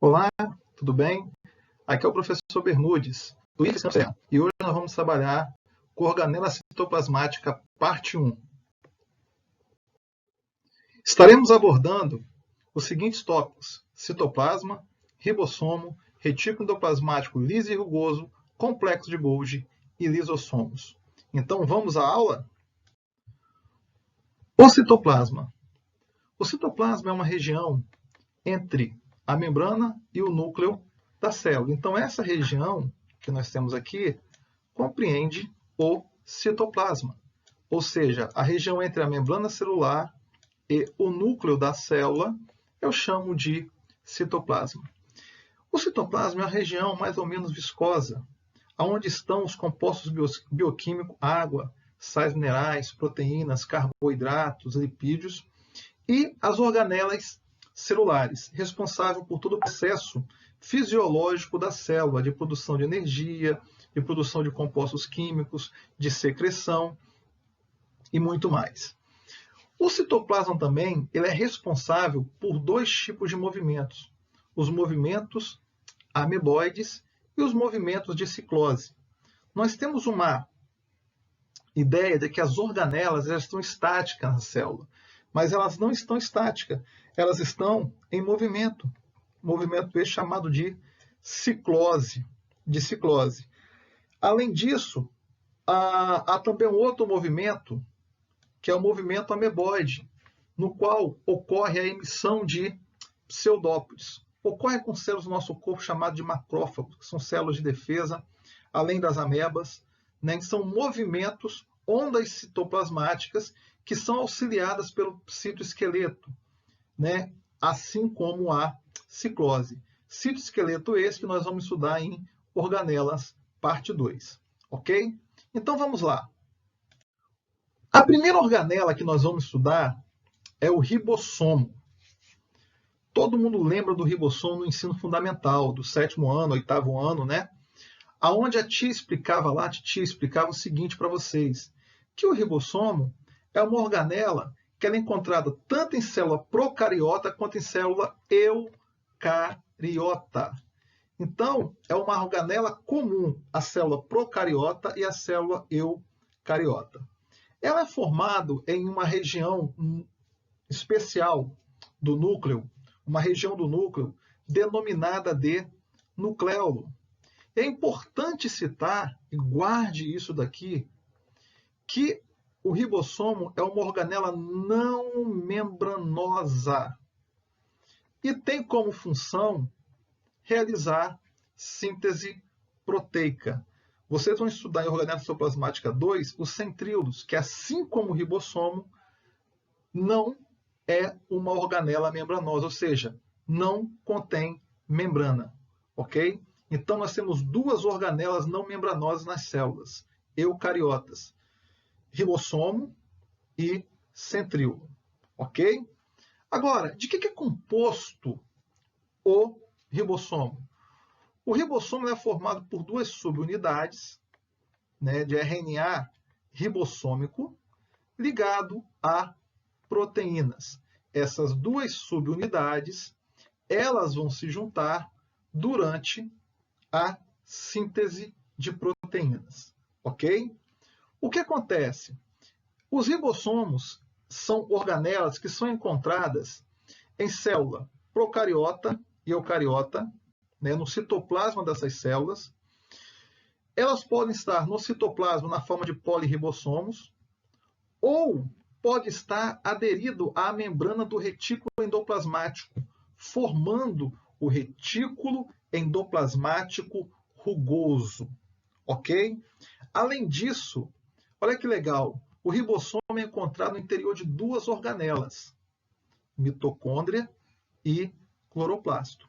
Olá, tudo bem? Aqui é o professor Bermudes, do IFCE, e hoje nós vamos trabalhar com organela citoplasmática, parte 1. Estaremos abordando os seguintes tópicos: citoplasma, ribossomo, retículo endoplasmático liso e rugoso, complexo de Golgi e lisossomos. Então vamos à aula? O citoplasma. O citoplasma é uma região entre a membrana e o núcleo da célula. Então, essa região que nós temos aqui compreende o citoplasma, ou seja, a região entre a membrana celular e o núcleo da célula, eu chamo de citoplasma. O citoplasma é a região mais ou menos viscosa, onde estão os compostos bioquímicos, água, sais minerais, proteínas, carboidratos, lipídios, e as organelas celulares, responsável por todo o processo fisiológico da célula, de produção de energia, de produção de compostos químicos, de secreção e muito mais. O citoplasma também ele é responsável por dois tipos de movimentos: os movimentos ameboides e os movimentos de ciclose. Nós temos uma ideia de que as organelas elas estão estáticas na célula, mas elas não estão estáticas, elas estão em movimento. Movimento esse chamado de ciclose. Além disso, há também um outro movimento, que é o movimento ameboide, no qual ocorre a emissão de pseudópodes. Ocorre com células do nosso corpo chamadas de macrófagos, que são células de defesa, além das amebas, né, que são movimentos, ondas citoplasmáticas, que são auxiliadas pelo citoesqueleto, né, assim como a ciclose. Citoesqueleto esse que nós vamos estudar em organelas, parte 2. Ok? Então vamos lá. A primeira organela que nós vamos estudar é o ribossomo. Todo mundo lembra do ribossomo no ensino fundamental, do 7º ano, 8º ano, né? Aonde a tia explicava o seguinte para vocês, que o ribossomo é uma organela que ela é encontrada tanto em célula procariota quanto em célula eucariota. Então, é uma organela comum à célula procariota e à célula eucariota. Ela é formada em uma região especial do núcleo, uma região do núcleo denominada de nucleolo. É importante citar, e guarde isso daqui, que o ribossomo é uma organela não membranosa e tem como função realizar síntese proteica. Vocês vão estudar em organela citoplasmática 2 os centríolos, que assim como o ribossomo, não é uma organela membranosa, ou seja, não contém membrana, ok? Então, nós temos duas organelas não membranosas nas células eucariotas: ribossomo e centríolo, ok? Agora, de que é composto o ribossomo? O ribossomo é formado por duas subunidades, né, de RNA ribossômico ligado a proteínas. Essas duas subunidades, elas vão se juntar durante a síntese de proteínas, ok? O que acontece? Os ribossomos são organelas que são encontradas em célula procariota e eucariota, né, no citoplasma dessas células. Elas podem estar no citoplasma na forma de poliribossomos, ou pode estar aderido à membrana do retículo endoplasmático, formando o retículo endoplasmático rugoso, ok? Além disso, olha que legal, o ribossomo é encontrado no interior de duas organelas, mitocôndria e cloroplasto.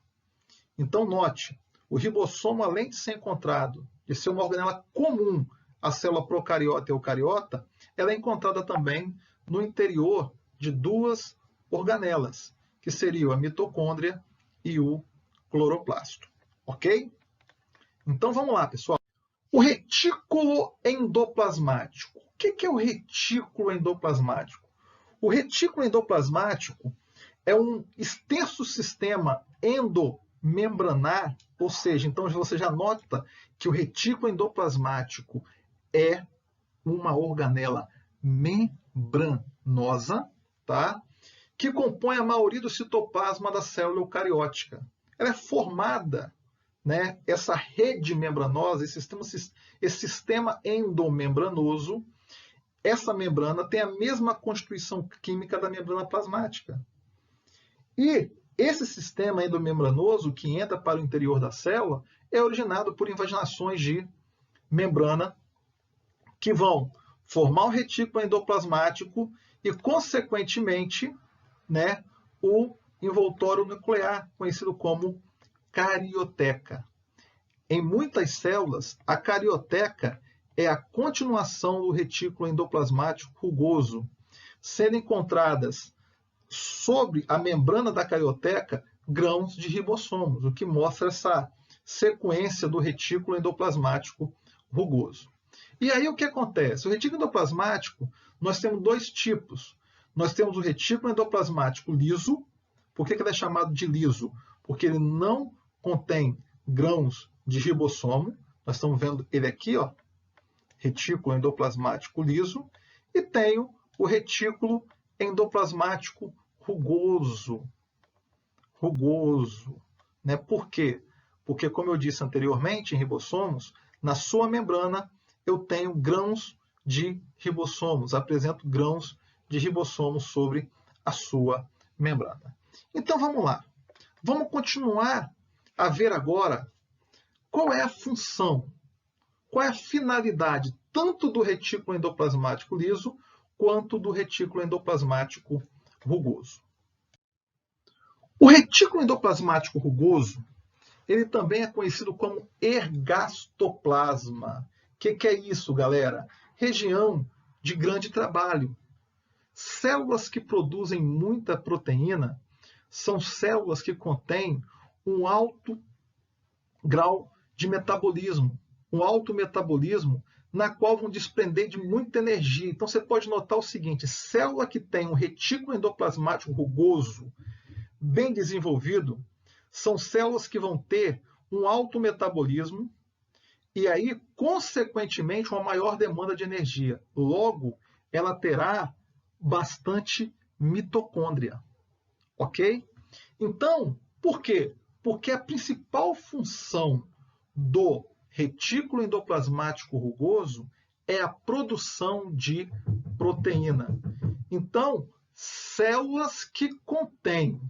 Então, note, o ribossomo, além de ser encontrado, de ser uma organela comum à célula procariota e eucariota, ela é encontrada também no interior de duas organelas, que seriam a mitocôndria e o cloroplasto. Ok? Então vamos lá, pessoal. O retículo endoplasmático. O que é o retículo endoplasmático? O retículo endoplasmático é um extenso sistema membranar, ou seja, então você já nota que o retículo endoplasmático é uma organela membranosa, tá? Que compõe a maioria do citoplasma da célula eucariótica. Ela é formada, né, essa rede membranosa, esse sistema endomembranoso, essa membrana tem a mesma constituição química da membrana plasmática. E esse sistema endomembranoso que entra para o interior da célula é originado por invaginações de membrana que vão formar o retículo endoplasmático e, consequentemente, né, o envoltório nuclear, conhecido como carioteca. Em muitas células, a carioteca é a continuação do retículo endoplasmático rugoso, sendo encontradas sobre a membrana da carioteca grãos de ribossomos, o que mostra essa sequência do retículo endoplasmático rugoso. E aí o que acontece? O retículo endoplasmático, nós temos dois tipos. Nós temos o retículo endoplasmático liso. Por que ele é chamado de liso? Porque ele não contém grãos de ribossomo. Nós estamos vendo ele aqui, ó, retículo endoplasmático liso. E tenho o retículo endoplasmático rugoso. Rugoso. Né? Por quê? Porque, como eu disse anteriormente, em ribossomos, na sua membrana eu tenho grãos de ribossomos, apresento grãos de ribossomos sobre a sua membrana. Então vamos lá. Vamos continuar a ver agora qual é a função, qual é a finalidade tanto do retículo endoplasmático liso quanto do retículo endoplasmático rugoso. O retículo endoplasmático rugoso, ele também é conhecido como ergastoplasma. O que é isso, galera? Região de grande trabalho. Células que produzem muita proteína são células que contêm um alto grau de metabolismo, um alto metabolismo na qual vão desprender de muita energia. Então você pode notar o seguinte, célula que tem um retículo endoplasmático rugoso bem desenvolvido, são células que vão ter um alto metabolismo e aí, consequentemente, uma maior demanda de energia. Logo, ela terá bastante mitocôndria. Ok? Então, por quê? Porque a principal função do retículo endoplasmático rugoso é a produção de proteína. Então, células que contêm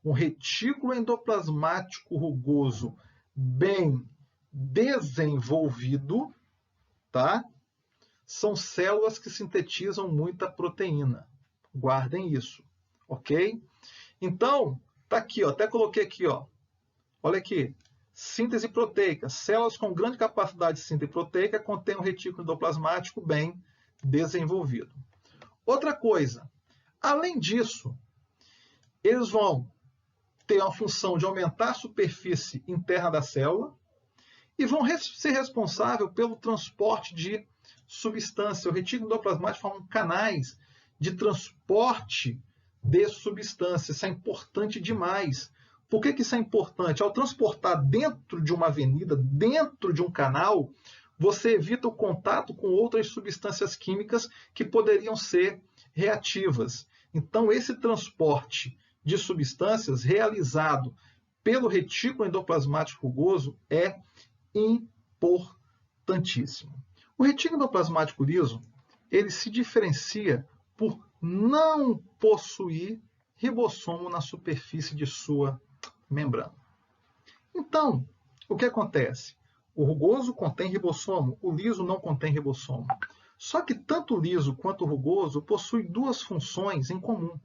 um retículo endoplasmático rugoso bem desenvolvido, tá? São células que sintetizam muita proteína. Guardem isso, ok? Então, tá aqui, ó, até coloquei aqui, ó. Olha aqui, síntese proteica. Células com grande capacidade de síntese proteica contêm um retículo endoplasmático bem desenvolvido. Outra coisa, além disso, eles vão ter a função de aumentar a superfície interna da célula e vão ser responsáveis pelo transporte de substância. O retículo endoplasmático forma canais de transporte de substância. Isso é importante demais. Por que isso é importante? Ao transportar dentro de uma avenida, dentro de um canal, você evita o contato com outras substâncias químicas que poderiam ser reativas. Então, esse transporte de substâncias realizado pelo retículo endoplasmático rugoso é importantíssimo. O retículo endoplasmático liso, ele se diferencia por não possuir ribossomo na superfície de sua membrana. Então, o que acontece? O rugoso contém ribossomo, o liso não contém ribossomo. Só que tanto o liso quanto o rugoso possuem duas funções em comum.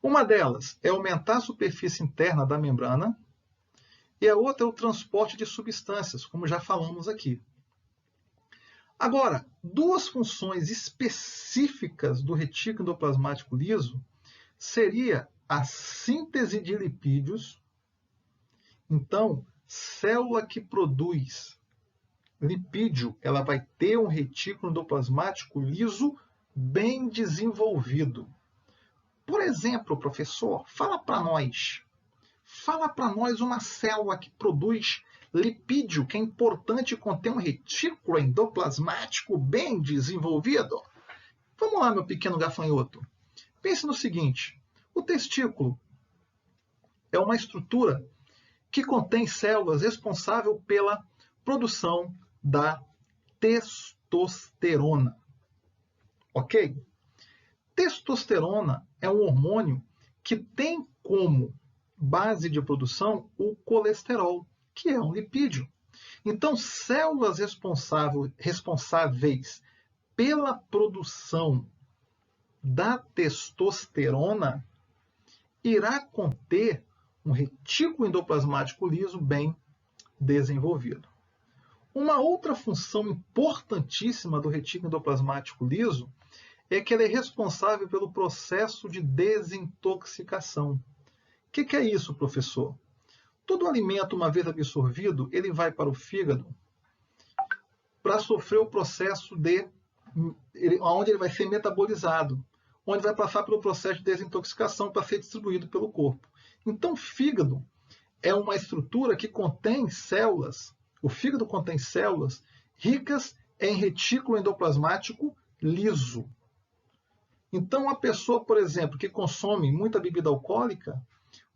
Uma delas é aumentar a superfície interna da membrana e a outra é o transporte de substâncias, como já falamos aqui. Agora, duas funções específicas do retículo endoplasmático liso seria a síntese de lipídios. Então, célula que produz lipídio, ela vai ter um retículo endoplasmático liso bem desenvolvido. Por exemplo, professor, fala para nós uma célula que produz lipídio, que é importante e contém um retículo endoplasmático bem desenvolvido. Vamos lá, meu pequeno gafanhoto. Pense no seguinte, o testículo é uma estrutura que contém células responsáveis pela produção da testosterona. Ok? Testosterona é um hormônio que tem como base de produção o colesterol, que é um lipídio. Então, células responsáveis pela produção da testosterona irá conter um retículo endoplasmático liso bem desenvolvido. Uma outra função importantíssima do retículo endoplasmático liso é que ele é responsável pelo processo de desintoxicação. O que é isso, professor? Todo alimento, uma vez absorvido, ele vai para o fígado para sofrer o processo onde ele vai ser metabolizado, onde vai passar pelo processo de desintoxicação para ser distribuído pelo corpo. Então, o fígado é uma estrutura que contém células, o fígado contém células ricas em retículo endoplasmático liso. Então, uma pessoa, por exemplo, que consome muita bebida alcoólica,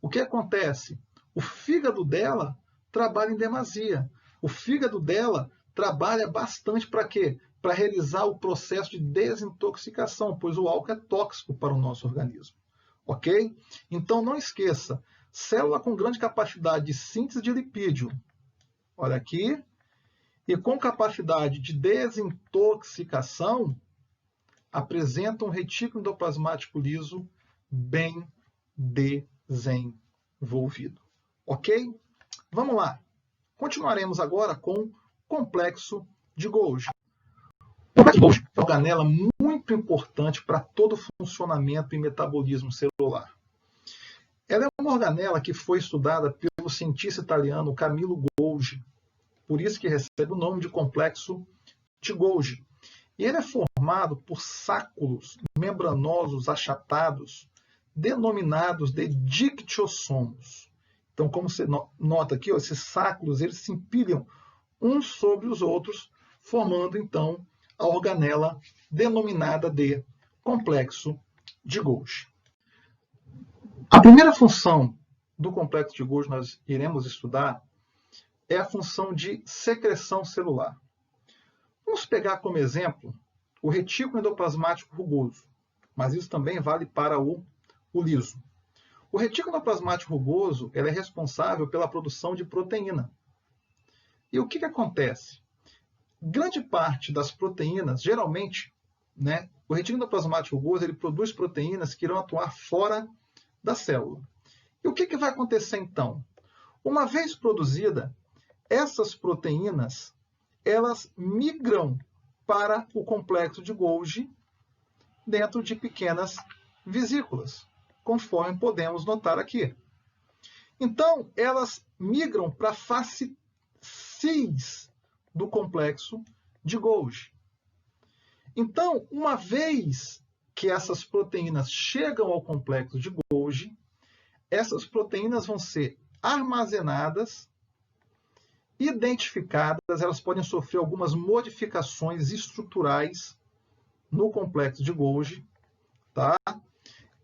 o que acontece? O fígado dela trabalha em demasia. O fígado dela trabalha bastante para quê? Para realizar o processo de desintoxicação, pois o álcool é tóxico para o nosso organismo. Ok? Então, não esqueça, célula com grande capacidade de síntese de lipídio, olha aqui, e com capacidade de desintoxicação, apresenta um retículo endoplasmático liso bem desenvolvido. Ok? Vamos lá. Continuaremos agora com o complexo de Golgi. O complexo de Golgi é uma organela muito importante para todo o funcionamento e metabolismo celular. Ela é uma organela que foi estudada pelo cientista italiano Camillo Golgi, por isso que recebe o nome de complexo de Golgi. E ele é formado por sacos membranosos achatados, denominados de dictiossomos. Então, como você nota aqui, esses sacos eles se empilham uns sobre os outros, formando, então, a organela denominada de complexo de Golgi. A primeira função do complexo de Golgi nós iremos estudar é a função de secreção celular. Vamos pegar como exemplo o retículo endoplasmático rugoso, mas isso também vale para o liso. O retículo endoplasmático rugoso é responsável pela produção de proteína. E o que acontece? Grande parte das proteínas, geralmente, o retículo endoplasmático rugoso ele produz proteínas que irão atuar fora da célula. E o que vai acontecer então? Uma vez produzida, essas proteínas elas migram para o complexo de Golgi dentro de pequenas vesículas, conforme podemos notar aqui. Então, elas migram para a face cis do complexo de Golgi. Então, uma vez que essas proteínas chegam ao complexo de Golgi, essas proteínas vão ser armazenadas, identificadas, elas podem sofrer algumas modificações estruturais no complexo de Golgi, tá?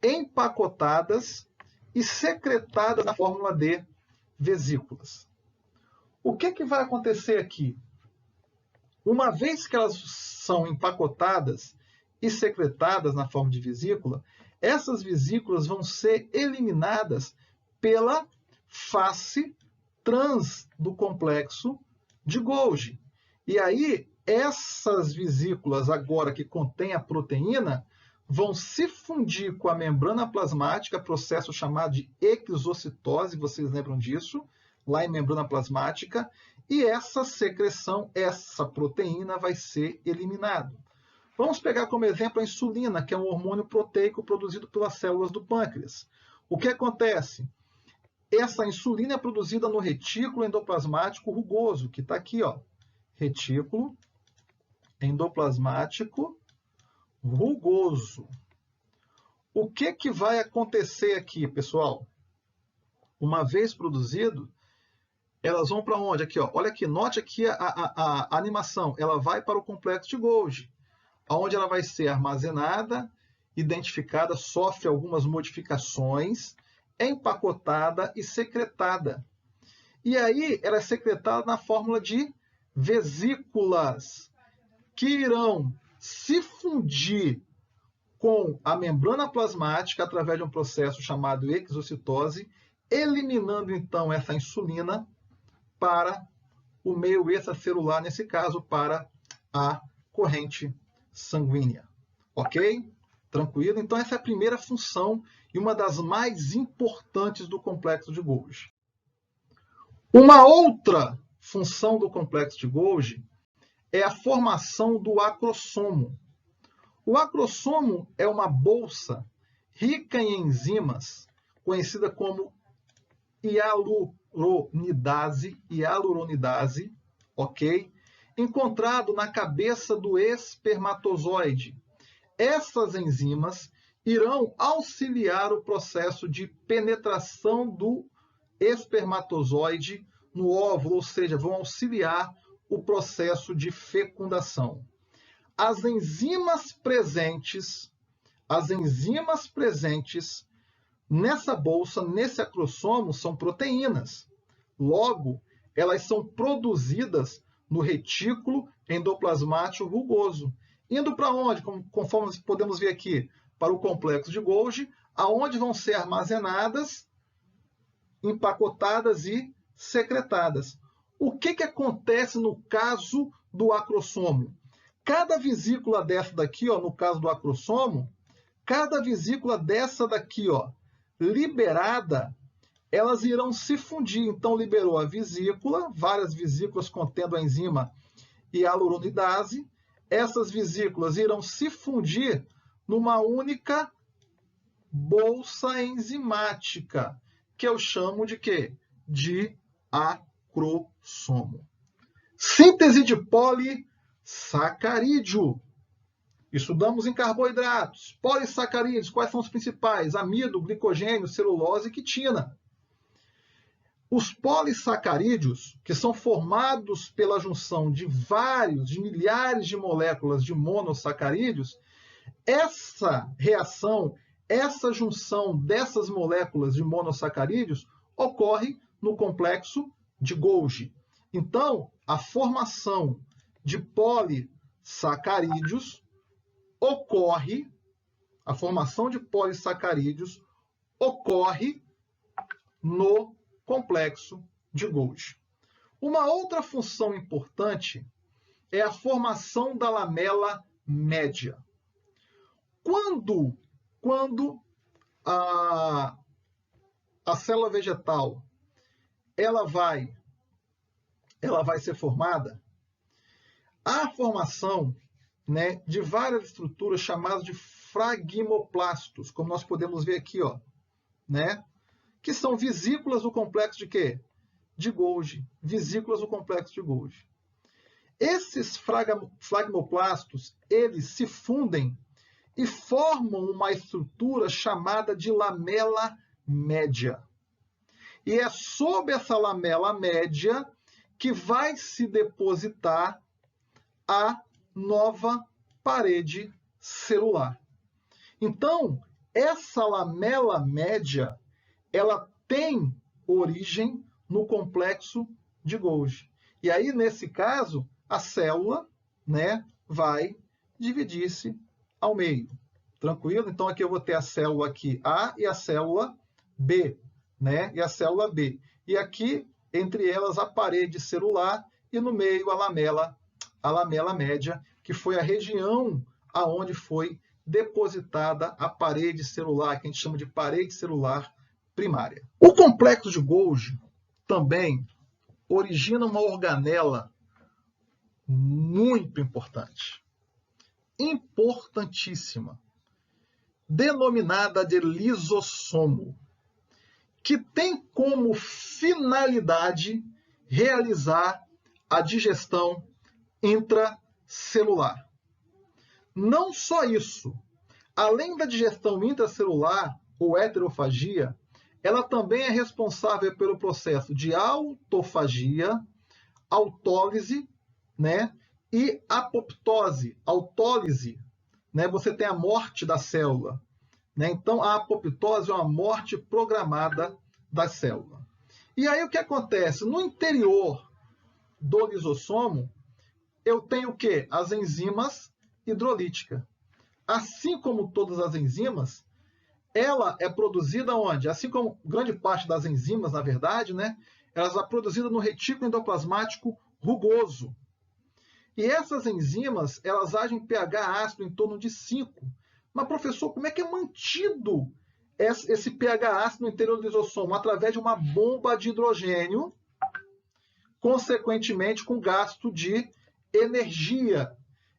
Empacotadas e secretadas na fórmula de vesículas. O que vai acontecer aqui? Uma vez que elas são empacotadas e secretadas na forma de vesícula, essas vesículas vão ser eliminadas pela face trans do complexo de Golgi. E aí, essas vesículas agora que contêm a proteína vão se fundir com a membrana plasmática, processo chamado de exocitose, vocês lembram disso? Lá em membrana plasmática, e essa secreção, essa proteína vai ser eliminada. Vamos pegar como exemplo a insulina, que é um hormônio proteico produzido pelas células do pâncreas. O que acontece? Essa insulina é produzida no retículo endoplasmático rugoso, que está aqui, ó. Retículo endoplasmático rugoso. o que vai acontecer aqui, pessoal? Uma vez produzido, elas vão para onde? Aqui, ó. Olha aqui, note aqui a animação. Ela vai para o complexo de Golgi, onde ela vai ser armazenada, identificada, sofre algumas modificações, empacotada e secretada. E aí, ela é secretada na fórmula de vesículas, que irão se fundir com a membrana plasmática através de um processo chamado exocitose, eliminando então essa insulina para o meio extracelular, nesse caso para a corrente sanguínea. Ok? Tranquilo? Então essa é a primeira função e uma das mais importantes do complexo de Golgi. Uma outra função do complexo de Golgi é a formação do acrossomo. O acrossomo é uma bolsa rica em enzimas, conhecida como hialuronidase, ok? Encontrado na cabeça do espermatozoide. Essas enzimas irão auxiliar o processo de penetração do espermatozoide no óvulo, ou seja, vão auxiliar o processo de fecundação. As enzimas presentes nessa bolsa, nesse acrossomo, são proteínas. Logo, elas são produzidas no retículo endoplasmático rugoso. Indo para onde? Conforme podemos ver aqui, para o complexo de Golgi, aonde vão ser armazenadas, empacotadas e secretadas. O que acontece no caso do acrossomo? Cada vesícula dessa daqui, ó, no caso do acrossomo, cada vesícula dessa daqui, ó, liberada, elas irão se fundir. Então, liberou a vesícula, várias vesículas contendo a enzima hialuronidase. Essas vesículas irão se fundir numa única bolsa enzimática, que eu chamo de quê? De acrossomo. Síntese de polissacarídeo. Estudamos em carboidratos. Polissacarídeos, quais são os principais? Amido, glicogênio, celulose e quitina. Os polissacarídeos, que são formados pela junção de milhares de moléculas de monossacarídeos, essa reação, essa junção dessas moléculas de monossacarídeos ocorre no complexo de Golgi. Então, a formação de polissacarídeos ocorre no complexo de Golgi. Uma outra função importante é a formação da lamela média. Quando a célula vegetal ela vai ser formada, há formação, né, de várias estruturas chamadas de fragmoplastos, como nós podemos ver aqui, ó, né, que são vesículas do complexo de quê? De Golgi. Vesículas do complexo de Golgi. Esses fragmoplastos, eles se fundem e formam uma estrutura chamada de lamela média. E é sob essa lamela média que vai se depositar a nova parede celular. Então, essa lamela média, ela tem origem no complexo de Golgi. E aí, nesse caso, a célula, né, vai dividir-se ao meio. Tranquilo? Então, aqui eu vou ter a célula aqui A e a célula B, né? E a célula B. E aqui, entre elas, a parede celular e no meio a lamela média, que foi a região aonde foi depositada a parede celular, que a gente chama de parede celular primária. O complexo de Golgi também origina uma organela muito importante, importantíssima, denominada de lisossomo, que tem como finalidade realizar a digestão intracelular. Não só isso, Além da digestão intracelular ou heterofagia, ela também é responsável pelo processo de autofagia, autólise, né? E apoptose, autólise, né? Você tem a morte da célula, né? Então, a apoptose é uma morte programada da célula. E aí o que acontece? No interior do lisossomo, eu tenho o quê? As enzimas hidrolíticas. Assim como todas as enzimas, ela é produzida onde? Assim como grande parte das enzimas, na verdade, né? Ela é produzida no retículo endoplasmático rugoso. E essas enzimas, elas agem em pH ácido em torno de 5. Mas, professor, como é que é mantido esse pH ácido no interior do lisossomo? Através de uma bomba de hidrogênio, consequentemente com gasto de energia.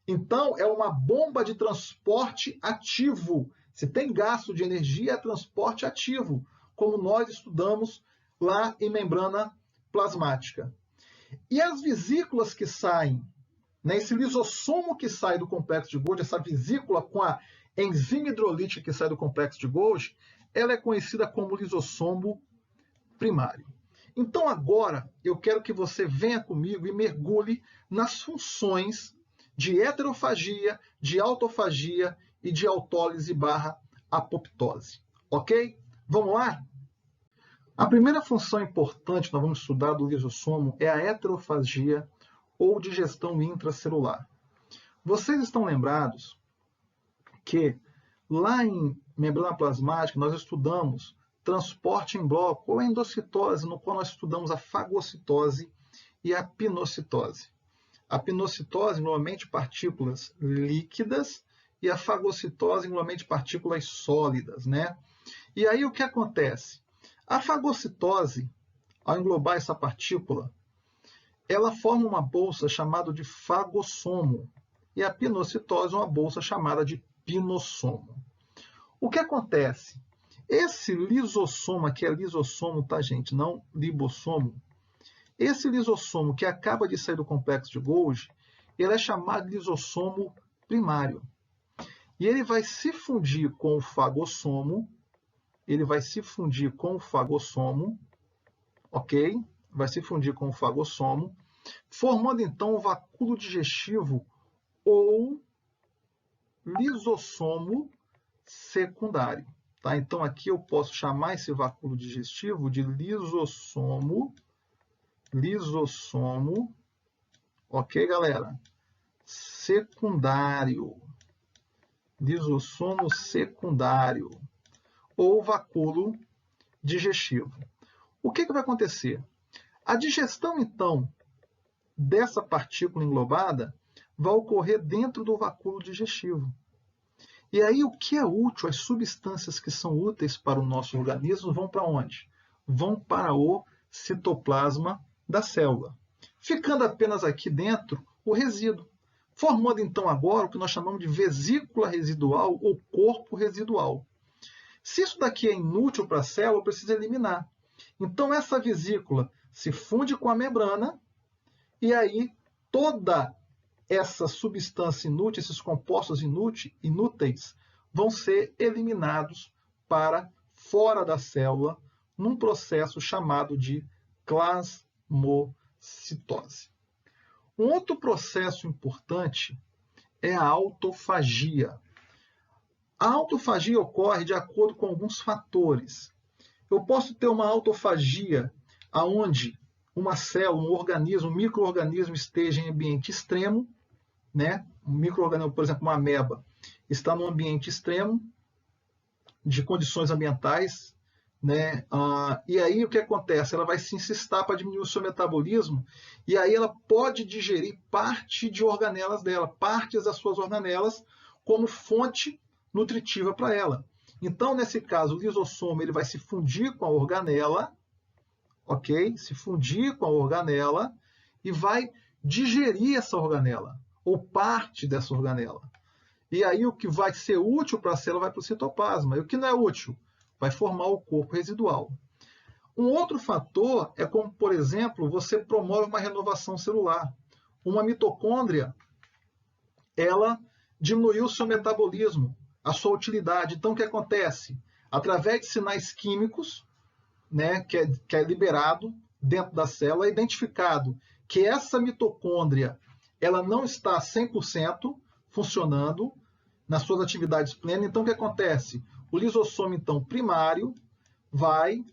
Então, é uma bomba de transporte ativo. Se tem gasto de energia, é transporte ativo, como nós estudamos lá em membrana plasmática. E as vesículas que saem, né, esse lisossomo que sai do complexo de Golgi, essa vesícula com a enzima hidrolítica que sai do complexo de Golgi, ela é conhecida como lisossomo primário. Então agora eu quero que você venha comigo e mergulhe nas funções de heterofagia, de autofagia e de autólise barra apoptose. Ok? Vamos lá? A primeira função importante que nós vamos estudar do lisossomo é a heterofagia ou digestão intracelular. Vocês estão lembrados que lá em membrana plasmática nós estudamos transporte em bloco ou endocitose, no qual nós estudamos a fagocitose e a pinocitose. A pinocitose, normalmente partículas líquidas, e a fagocitose, normalmente partículas sólidas, né? E aí o que acontece? A fagocitose, ao englobar essa partícula, ela forma uma bolsa chamada de fagossomo, e a pinocitose uma bolsa chamada de pinossomo. O que acontece? Esse lisossomo, aqui é lisossomo, tá, gente? Não libossomo. Esse lisossomo que acaba de sair do complexo de Golgi, ele é chamado de lisossomo primário. E ele vai se fundir com o fagossomo, ok? Vai se fundir com o fagossomo, formando então o vacúolo digestivo ou lisossomo secundário. Tá? Então, aqui eu posso chamar esse vacúolo digestivo de lisossomo, ok, galera? Secundário. Lisossomo secundário, ou vacúolo digestivo. O que vai acontecer? A digestão, então, dessa partícula englobada vai ocorrer dentro do vacúolo digestivo. E aí, o que é útil, as substâncias que são úteis para o nosso organismo vão para onde? Vão para o citoplasma da célula, ficando apenas aqui dentro o resíduo, formando então agora o que nós chamamos de vesícula residual ou corpo residual. Se isso daqui é inútil para a célula, eu preciso eliminar. Então essa vesícula se funde com a membrana e aí toda essa substância inútil, esses compostos inúteis, vão ser eliminados para fora da célula num processo chamado de plasmocitose. Um outro processo importante é a autofagia. A autofagia ocorre de acordo com alguns fatores. Eu posso ter uma autofagia onde uma célula, um organismo, um micro-organismo esteja em ambiente extremo, né? Um micro-organismo, por exemplo, uma ameba, está num ambiente extremo de condições ambientais, né? E aí o que acontece? Ela vai se incistar para diminuir o seu metabolismo e aí ela pode digerir parte de organelas dela, partes das suas organelas como fonte nutritiva para ela. Então, nesse caso, o lisossomo ele vai se fundir com a organela, ok? Se fundir com a organela e vai digerir essa organela ou parte dessa organela. E aí o que vai ser útil para a célula vai para o citoplasma. E o que não é útil? Vai formar o corpo residual. Um outro fator é como, por exemplo, você promove uma renovação celular. Uma mitocôndria, ela diminuiu o seu metabolismo. a sua utilidade. Então, o que acontece? Através de sinais químicos, né, que é liberado dentro da célula, é identificado que essa mitocôndria ela não está 100% funcionando nas suas atividades plenas. Então, o que acontece? O lisossomo, então, primário, vai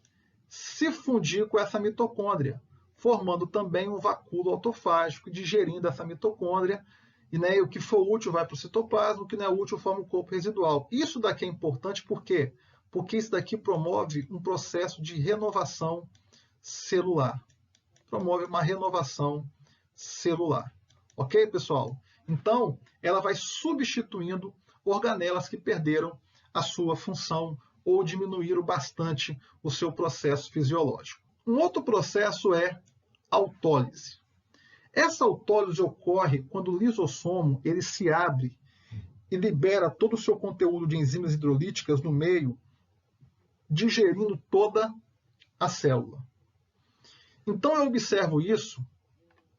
se fundir com essa mitocôndria, formando também um vacúolo autofágico, digerindo essa mitocôndria, e né, o que for útil vai para o citoplasma, o que não é útil forma o corpo residual. Isso daqui é importante por quê? Porque isso daqui promove um processo de renovação celular. Promove uma renovação celular. Ok, pessoal? Então, ela vai substituindo organelas que perderam a sua função ou diminuíram bastante o seu processo fisiológico. Um outro processo é autólise. Essa autólise ocorre quando o lisossomo ele se abre e libera todo o seu conteúdo de enzimas hidrolíticas no meio, digerindo toda a célula. Então, eu observo isso,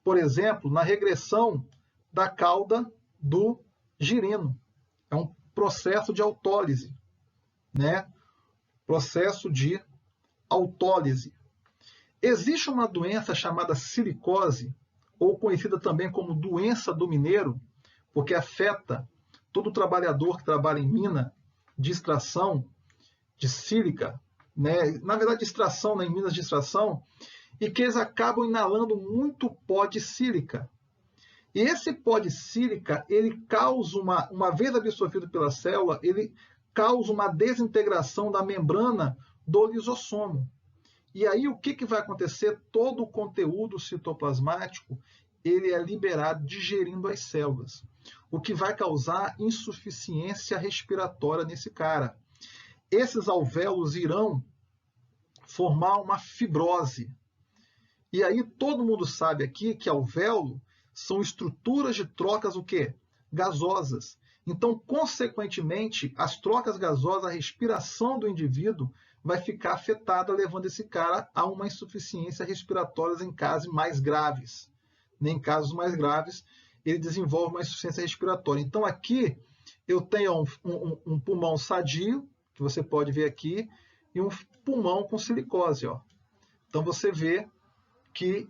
por exemplo, na regressão da cauda do girino. É um processo de autólise, né? Processo de autólise. Existe uma doença chamada silicose, ou conhecida também como doença do mineiro, porque afeta todo trabalhador que trabalha em mina de extração de sílica, né? Na verdade, extração, né? Em minas de extração, e que eles acabam inalando muito pó de sílica. E esse pó de sílica, ele causa uma vez absorvido pela célula, ele causa uma desintegração da membrana do lisossomo. E aí o que vai acontecer? Todo o conteúdo citoplasmático ele é liberado digerindo as células, o que vai causar insuficiência respiratória nesse cara. Esses alvéolos irão formar uma fibrose. E aí todo mundo sabe aqui que alvéolo são estruturas de trocas o quê? Gasosas. Então, consequentemente, as trocas gasosas, a respiração do indivíduo vai ficar afetada, levando esse cara a uma insuficiência respiratória em casos mais graves. Em casos mais graves, ele desenvolve uma insuficiência respiratória. Então, aqui eu tenho um pulmão sadio, que você pode ver aqui, e um pulmão com silicose. Ó. Então, você vê que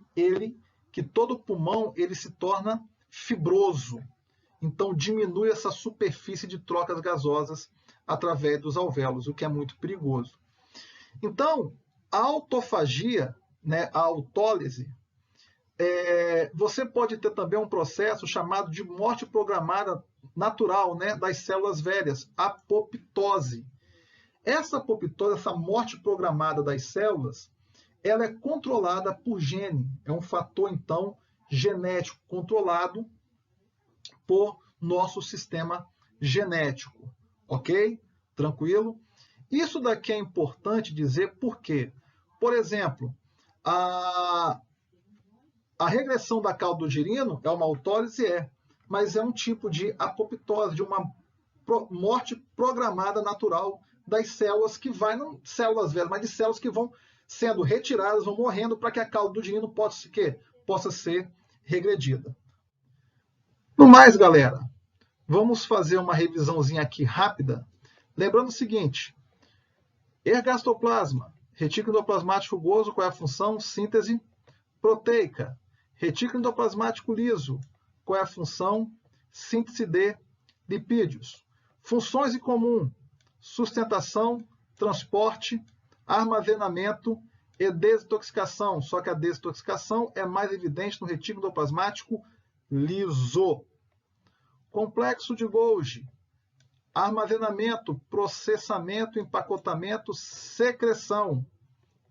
todo pulmão ele se torna fibroso. Então, diminui essa superfície de trocas gasosas através dos alvéolos, o que é muito perigoso. Então, a autofagia, né, a autólise, você pode ter também um processo chamado de morte programada natural, né, das células velhas, apoptose. Essa apoptose, essa morte programada das células, ela é controlada por gene. É um fator, então, genético controlado por nosso sistema genético. Ok? Tranquilo? Isso daqui é importante dizer por quê? Por exemplo, a regressão da cauda do girino é uma autólise? Mas é um tipo de apoptose, de uma morte programada natural das células que vai, não células velhas, mas de células que vão sendo retiradas, vão morrendo para que a cauda do girino possa ser regredida. No mais, galera, vamos fazer uma revisãozinha aqui rápida. Lembrando o seguinte, ergastoplasma, retículo endoplasmático rugoso, qual é a função? Síntese proteica. Retículo endoplasmático liso, qual é a função? Síntese de lipídios. Funções em comum, sustentação, transporte, armazenamento e desintoxicação. Só que a desintoxicação é mais evidente no retículo endoplasmático liso. Complexo de Golgi, armazenamento, processamento, empacotamento, secreção.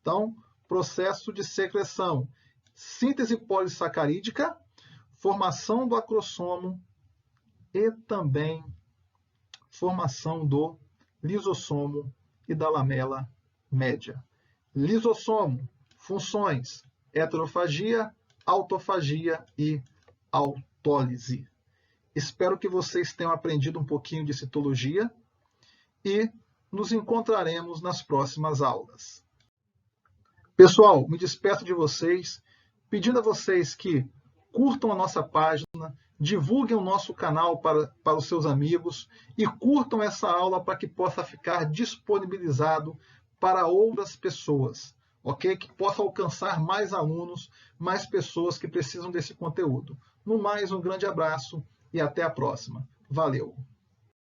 Então, processo de secreção. Síntese polissacarídica, formação do acrossomo e também formação do lisossomo e da lamela média. Lisossomo, funções, heterofagia, autofagia e autólise. Espero que vocês tenham aprendido um pouquinho de citologia e nos encontraremos nas próximas aulas. Pessoal, me despeço de vocês, pedindo a vocês que curtam a nossa página, divulguem o nosso canal para os seus amigos e curtam essa aula para que possa ficar disponibilizado para outras pessoas, ok? Que possa alcançar mais alunos, mais pessoas que precisam desse conteúdo. No mais, um grande abraço e até a próxima. Valeu!